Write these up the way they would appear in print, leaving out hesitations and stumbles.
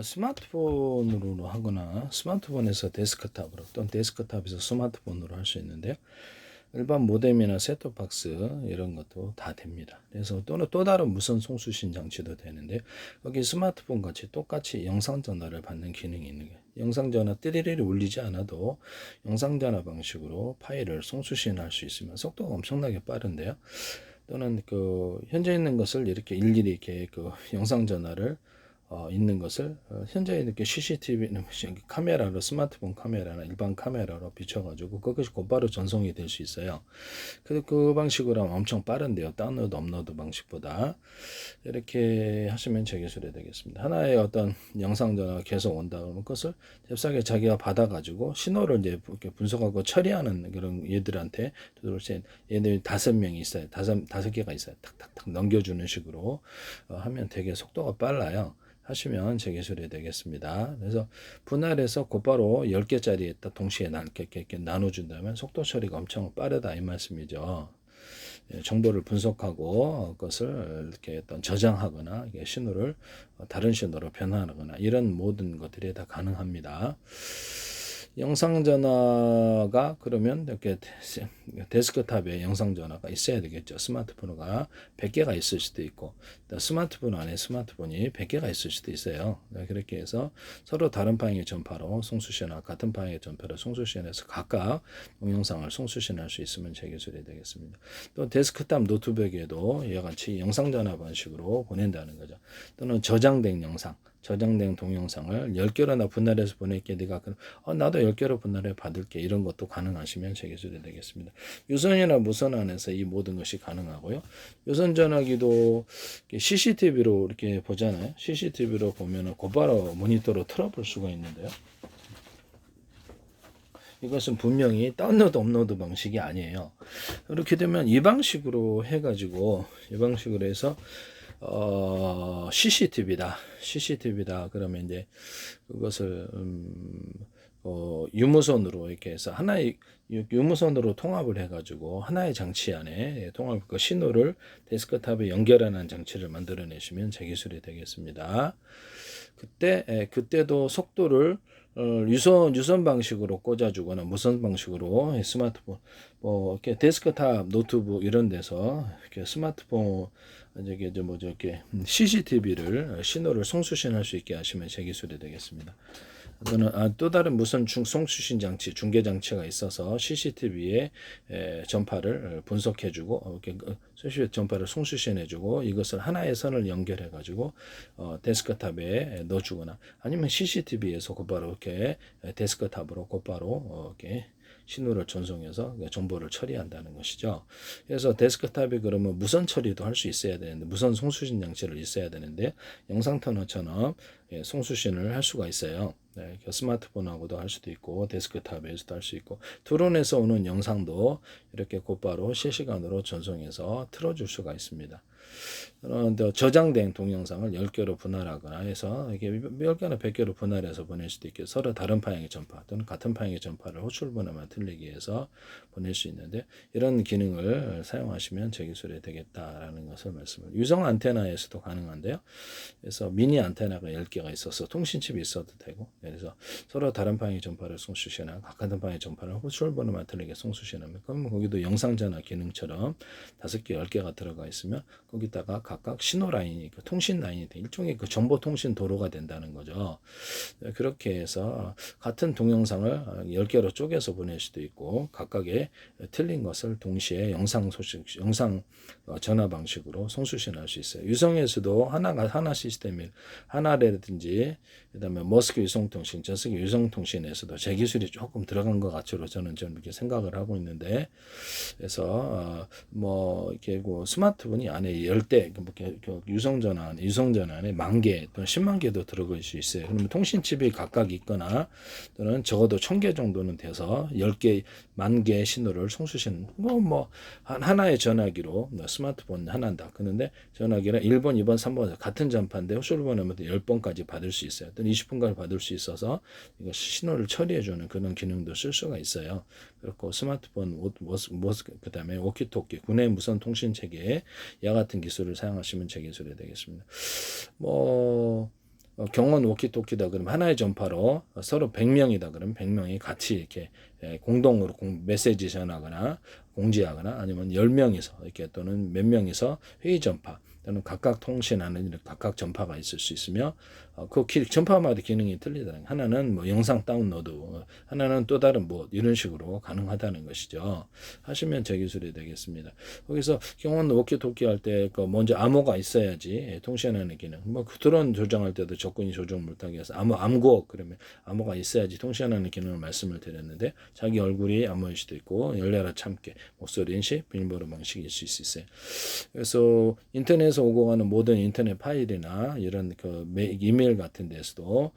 스마트폰으로 하거나 스마트폰에서 데스크탑으로 또는 데스크탑에서 스마트폰으로 할 수 있는데요. 일반 모뎀이나 셋톱박스 이런 것도 다 됩니다. 그래서 또는 또 다른 무선 송수신 장치도 되는데 여기 스마트폰 같이 똑같이 영상 전화를 받는 기능이 있는 거예요. 영상 전화 띠리리리 울리지 않아도 영상 전화 방식으로 파일을 송수신할 수 있으면 속도가 엄청나게 빠른데요. 또는 그 현재 있는 것을 이렇게 일일이 이렇게 그 영상 전화를 있는 것을 현재 이렇게 CCTV는 카메라로 스마트폰 카메라나 일반 카메라로 비춰가지고 그것이 곧바로 전송이 될 수 있어요. 그 방식으로 하면 엄청 빠른데요. 다운로드 업로드 방식보다 이렇게 하시면 제 기술이 되겠습니다. 하나의 어떤 영상 전화가 계속 온다 그러면 그것을 잽싸게 자기가 받아가지고 신호를 이제 이렇게 분석하고 처리하는 그런 얘들한테 도대체 얘들 5명이 있어요. 다섯 개가 있어요. 탁탁탁 넘겨주는 식으로 하면 되게 속도가 빨라요. 하시면 제 기술이 되겠습니다. 그래서 분할해서 곧바로 10개짜리 동시에 이렇게 나눠준다면 속도 처리가 엄청 빠르다 이 말씀이죠. 정보를 분석하고 그것을 이렇게 어떤 저장하거나 신호를 다른 신호로 변환하거나 이런 모든 것들이 다 가능합니다. 영상 전화가 그러면 이렇게 데스크탑에 영상 전화가 있어야 되겠죠. 스마트폰가 100개가 있을 수도 있고 스마트폰 안에 스마트폰이 100개가 있을 수도 있어요. 그렇게 해서 서로 다른 방향의 전파로 송수신하고 같은 방향의 전파로 송수신해서 각각 동영상을 송수신할 수 있으면 제 기술이 되겠습니다. 또 데스크탑 노트북에도 이와 같이 영상 전화 방식으로 보낸다는 거죠. 또는 저장된 영상 저장된 동영상을 10개로나 분할해서 보낼게. 네가 나도 10개로 분할해 받을게. 이런 것도 가능하시면 제 기술이 되겠습니다. 유선이나 무선 안에서 이 모든 것이 가능하고요. 유선 전화기도 CCTV로 이렇게 보잖아요. CCTV로 보면은 곧바로 모니터로 틀어볼 수가 있는데요. 이것은 분명히 다운로드 업로드 방식이 아니에요. 이렇게 되면 이 방식으로 해가지고 이 방식으로 해서 CCTV다. 그러면 이제 그것을 유무선으로 이렇게 해서 하나의 유무선으로 통합을 해가지고 하나의 장치 안에 통합 그 신호를 데스크탑에 연결하는 장치를 만들어내시면 제 기술이 되겠습니다. 그때도 속도를 유선 방식으로 꽂아주거나 무선 방식으로 스마트폰 이렇게 데스크탑 노트북 이런 데서 이렇게 스마트폰 이렇게 CCTV를 신호를 송수신할 수 있게 하시면 제 기술이 되겠습니다. 또는 또 다른 무선 송수신 장치, 중계 장치가 있어서 CCTV에 전파를 분석해주고 CCTV 전파를 송수신해주고 이것을 하나의 선을 연결해가지고 데스크탑에 넣어주거나 아니면 CCTV에서 곧바로 이렇게 데스크탑으로 곧바로 이렇게 신호를 전송해서 정보를 처리한다는 것이죠. 그래서 데스크탑이 그러면 무선 처리도 할 수 있어야 되는데 무선 송수신 장치를 있어야 되는데 영상 터너처럼 송수신을 할 수가 있어요. 네, 스마트폰하고도 할 수도 있고 데스크탑에서도 할 수 있고 드론에서 오는 영상도 이렇게 곧바로 실시간으로 전송해서 틀어줄 수가 있습니다. 저장된 동영상을 10개로 분할하거나 해서 이렇게 10개나 100개로 분할해서 보낼 수도 있고 서로 다른 방향의 전파 또는 같은 방향의 전파를 호출번호만 틀리기 위해서 보낼 수 있는데 이런 기능을 사용하시면 제 기술이 되겠다라는 것을 말씀을 유성 안테나에서도 가능한데요. 그래서 미니 안테나가 10개가 있어서 통신칩이 있어도 되고 그래서 서로 다른 방향의 전파를 송수신하고 같은 방향의 전파를 호출번호만 틀리게 송수신하면 그럼 거기도 영상전화 기능처럼 5개, 10개가 들어가 있으면 거기다가 각각 신호 라인이 통신 라인이 일종의 그 정보 통신 도로가 된다는 거죠. 그렇게 해서 같은 동영상을 10개로 쪼개서 보낼 수도 있고 각각의 틀린 것을 동시에 영상 전화 방식으로 송수신할 수 있어요. 유성에서도 하나 시스템이 하나라든지 그다음에 머스크 유성통신, 저스크 유성통신에서도 제 기술이 조금 들어간 것 같으로 저는 좀 이렇게 생각을 하고 있는데 그래서 이렇게 스마트폰이 안에 10대 유성전화 안에 10,000개 또는 10만 개도 들어갈 수 있어요. 그러면 통신칩이 각각 있거나 또는 적어도 1,000개 정도는 돼서 10개, 10,000개의 신호를 송수신 하나의 전화기로 스마트폰 하나다. 그런데 전화기는 1번, 2번, 3번 같은 전파인데 호출번호면 10번까지 받을 수 있어요. 또는 20분까지 받을 수 있어서 이거 신호를 처리해주는 그런 기능도 쓸 수가 있어요. 그리고 스마트폰, 그다음에 워키토키, 국내 무선 통신 체계에 이와 같은 기술을 사용하시면 제 기술이 되겠습니다. 경원 워키토키다 그러면 하나의 전파로 서로 100명이다 그러면 100명이 같이 이렇게 공동으로 메시지 전하거나 공지하거나 아니면 10명이서 이렇게 또는 몇 명이서 회의 전파 또는 각각 통신하는 이런 각각 전파가 있을 수 있으며 그 전파마다 기능이 틀리다는 거. 하나는 뭐 영상 다운로드, 하나는 또 다른 뭐 이런 식으로 가능하다는 것이죠. 하시면 제 기술이 되겠습니다. 거기서 경원 워키토키 할 때 그 먼저 암호가 있어야지 통신하는 기능. 뭐 드론 조정할 때도 접근이 조정 못하게 해서 암호 그러면 암호가 있어야지 통신하는 기능을 말씀을 드렸는데 자기 얼굴이 암호일 수도 있고 열려라 참깨 목소리 인식 비밀번호 방식이 있을 수 있어요. 그래서 인터넷에서 오고 가는 모든 인터넷 파일이나 이런 그 이메일 같은 데서도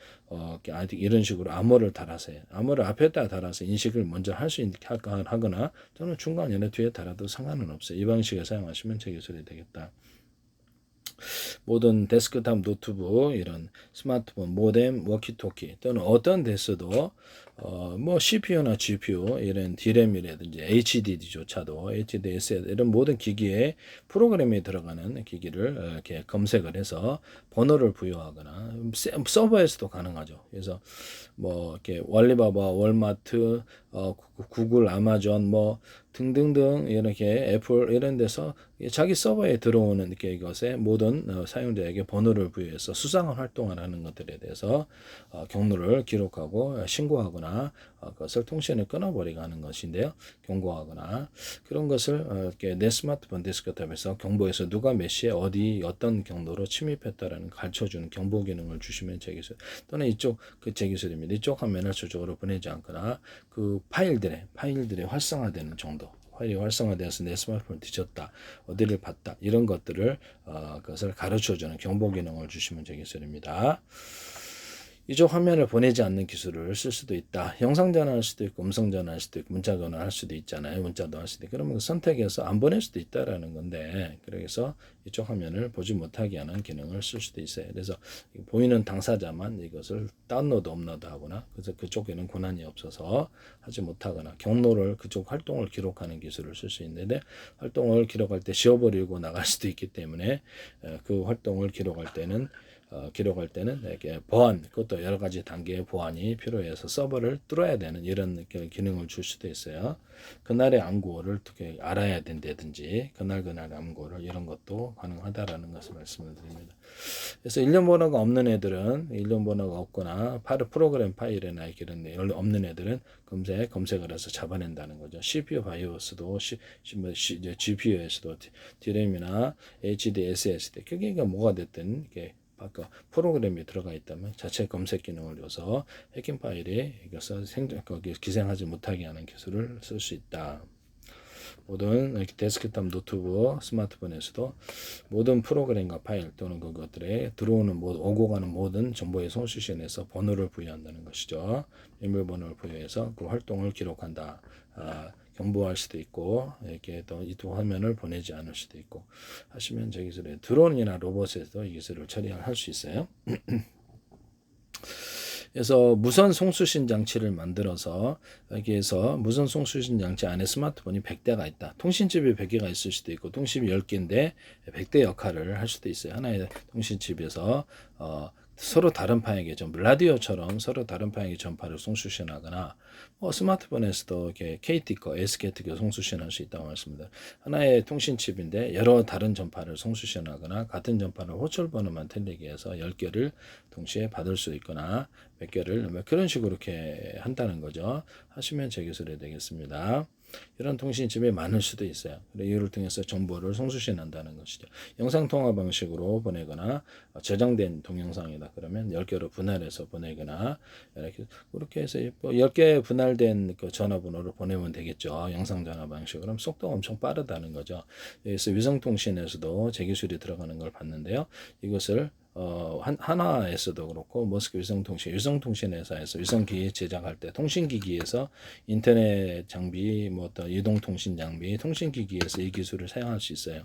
이런 식으로 암호를 달아서 암호를 앞에다 달아서 인식을 먼저 할 수 있게 하거나 또는 중간이나 뒤에 달아도 상관은 없어요. 이 방식을 사용하시면 제 기술이 되겠다. 모든 데스크탑 노트북 이런 스마트폰 모뎀 워키토키 또는 어떤 데서도 뭐 CPU나 GPU 이런 D램이라든지 HDD조차도 HDS 이런 모든 기기에 프로그램이 들어가는 기기를 이렇게 검색을 해서 번호를 부여하거나 서버에서도 가능하죠. 그래서 뭐 이렇게 알리바바, 월마트, 구글, 아마존 뭐 등등등 이렇게 애플 이런 데서 자기 서버에 들어오는 이것에 모든 사용자에게 번호를 부여해서 수상한 활동을 하는 것들에 대해서 경로를 기록하고 신고하거나 그것을 통신을 끊어버리게 하는 것인데요. 경고하거나 그런 것을 이렇게 내 스마트폰 데스크탑에서 경보에서 누가 몇 시에 어디 어떤 경로로 침입했다라는 가르쳐주는 경보 기능을 주시면 제 기술 또는 이쪽 제 기술입니다. 이쪽 화면을 저쪽으로 보내지 않거나 그 파일들의 활성화되는 정도 파일이 활성화되어서 내 스마트폰을 뒤졌다 어디를 봤다 이런 것들을 그것을 가르쳐주는 경보 기능을 주시면 제 기술입니다. 이쪽 화면을 보내지 않는 기술을 쓸 수도 있다. 영상 전화할 수도 있고 음성 전화할 수도 있고 문자 전화할 수도 있잖아요. 문자도 할 수도 있고 그러면 선택해서 안 보낼 수도 있다라는 건데 그래서 이쪽 화면을 보지 못하게 하는 기능을 쓸 수도 있어요. 그래서 보이는 당사자만 이것을 다운로드 업로드하거나 그래서 그쪽에는 권한이 없어서 하지 못하거나 경로를 그쪽 활동을 기록하는 기술을 쓸 수 있는데 활동을 기록할 때 지워버리고 나갈 수도 있기 때문에 그 활동을 기록할 때는 이렇게 보안, 그것도 여러 가지 단계의 보안이 필요해서 서버를 뚫어야 되는 이런 기능을 줄 수도 있어요. 그날의 암구호를 어떻게 알아야 된다든지 그날 암구호를 이런 것도 가능하다라는 것을 말씀을 드립니다. 그래서 일련 번호가 없는 애들은 일련 번호가 없거나 프로그램 파일이나 이런 없는 애들은 검색을 해서 잡아낸다는 거죠. CPU 바이오스도 GPU에서도 D램이나 HDSSD 그게 뭐가 됐든 이게 아까 프로그램이 들어가 있다면 자체 검색 기능을 줘서 해킹 파일이 이것을 거기에 기생하지 못하게 하는 기술을 쓸 수 있다. 모든 데스크탑 노트북 스마트폰에서도 모든 프로그램과 파일 또는 그것들에 들어오는 오고 가는 모든 정보의 송수신에서 번호를 부여한다는 것이죠. 비밀번호를 부여해서 그 활동을 기록한다. 경보할 수도 있고 이렇게 또 이 두 화면을 보내지 않을 수도 있고 하시면 제 기술에 드론이나 로봇에서도 이 기술을 처리할 수 있어요. 그래서 무선 송수신 장치를 만들어서 여기에서 무선 송수신 장치 안에 스마트폰이 100대가 있다. 통신칩이 100개가 있을 수도 있고 통신이 10개인데 100대 역할을 할 수도 있어요. 하나의 통신칩에서 서로 다른 방향의 라디오처럼 서로 다른 방향의 전파를 송수신하거나 스마트폰에서도 이렇게 KT 거, SKT 거 송수신할 수 있다고 말씀드립니다. 하나의 통신칩인데 여러 다른 전파를 송수신하거나 같은 전파를 호출 번호만 틀리게 해서 10개를 동시에 받을 수 있거나 100개를 그런 식으로 이렇게 한다는 거죠. 하시면 제 기술이 되겠습니다. 이런 통신칩이 많을 수도 있어요. 이를 통해서 정보를 송수신한다는 것이죠. 영상통화 방식으로 보내거나 저장된 동영상이다. 그러면 10개로 분할해서 보내거나 이렇게 해서 10개 분할된 그 전화번호를 보내면 되겠죠. 영상전화 방식으로. 그럼 속도가 엄청 빠르다는 거죠. 그래서 위성통신에서도 제 기술이 들어가는 걸 봤는데요. 이것을 하나에서도 그렇고 모스크 위성통신 회사에서 위성기기 제작할 때 통신기기에서 인터넷 장비, 어떤 이동통신 장비, 통신기기에서 이 기술을 사용할 수 있어요.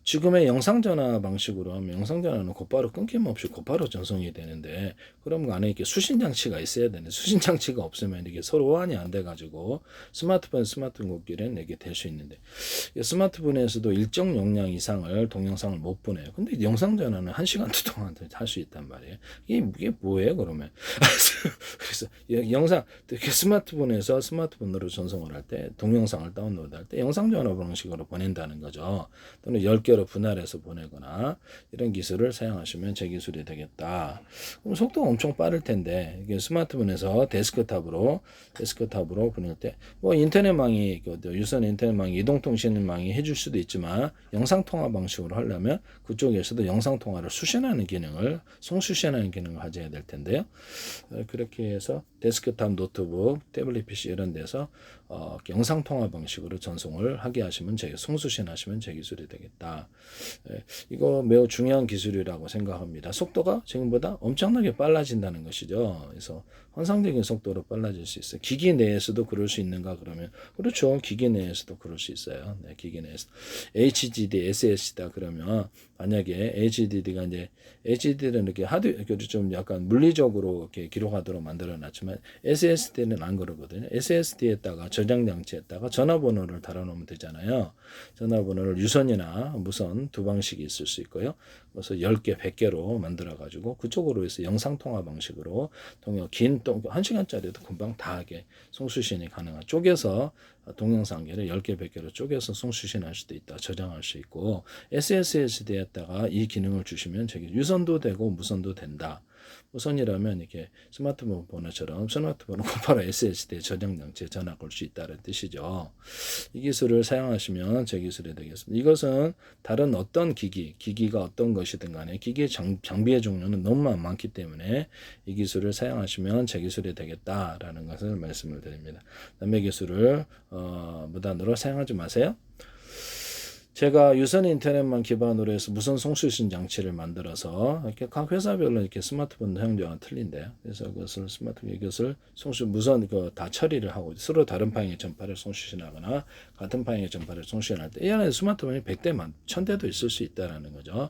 지금의 영상전화 방식으로 하면 영상전화는 곧바로 끊김없이 곧바로 전송이 되는데 그럼 그 안에 이렇게 수신장치가 있어야 되는데 수신장치가 없으면 이게 서로 호환이 안 돼가지고 스마트폰끼리는 이게 될 수 있는데 스마트폰에서도 일정 용량 이상을 동영상을 못 보내요. 근데 영상전화는 1시간도 동안 할 수 있단 말이에요. 이게 뭐예요 그러면? 그래서 영상 이렇게 스마트폰에서 스마트폰으로 전송을 할 때 동영상을 다운로드할 때 영상전화 방식으로 보낸다는 거죠. 또는 10개로 분할해서 보내거나 이런 기술을 사용하시면 제 기술이 되겠다. 그럼 속도가 엄청 빠를 텐데 이게 스마트폰에서 데스크탑으로 보낼 때 뭐 인터넷망이 유선 인터넷망이 이동통신망이 해줄 수도 있지만 영상통화 방식으로 하려면 그쪽에서도 영상통화를 수신하는 기능을 송수신하는 기능을 가져야 될 텐데요. 그렇게 해서 데스크탑 노트북 태블릿 PC 이런 데서 영상통화 방식으로 전송을 하게 하시면 송수신하시면 제 기술이 되겠다. 이거 매우 중요한 기술이라고 생각합니다. 속도가 지금보다 엄청나게 빨라진다는 것이죠. 그래서 환상적인 속도로 빨라질 수 있어요. 기기 내에서도 그럴 수 있는가 그러면 그렇죠. 기기 내에서도 그럴 수 있어요. 네, 기기 내에서 HDD, SSD다 그러면 만약에 HDD가 이제 HDD는 이렇게 좀 약간 물리적으로 이렇게 기록하도록 만들어놨지만 SSD는 안 그러거든요. SSD에다가 저장 장치에다가 전화번호를 달아놓으면 되잖아요. 전화번호를 유선이나 무선 두 방식이 있을 수 있고요. 그래서 10개, 100개로 만들어가지고 그쪽으로 해서 영상통화 방식으로 긴 1시간짜리도 금방 다 하게 송수신이 가능한 쪼개서 동영상계를 10개, 100개로 쪼개서 송수신할 수도 있다. 저장할 수 있고 SSD에다가 이 기능을 주시면 유선도 되고 무선도 된다. 무선이라면 이렇게 스마트폰 번호처럼 스마트폰은 곧바로 SSD에 저장 장치에 전화 걸 수 있다는 뜻이죠. 이 기술을 사용하시면 제 기술이 되겠습니다. 이것은 다른 어떤 기기가 어떤 것이든 간에 기기의 장비의 종류는 너무 많기 때문에 이 기술을 사용하시면 제 기술이 되겠다라는 것을 말씀을 드립니다. 남의 기술을 무단으로 사용하지 마세요. 제가 유선 인터넷만 기반으로 해서 무선 송수신 장치를 만들어서 이렇게 각 회사별로 이렇게 스마트폰 사용자가 틀린데요. 그래서 그것을 이것을 무선 다 처리를 하고 서로 다른 방향의 전파를 송수신하거나 같은 방향의 전파를 송수신할 때 이 안에 스마트폰이 100대 1000대도 있을 수 있다라는 거죠.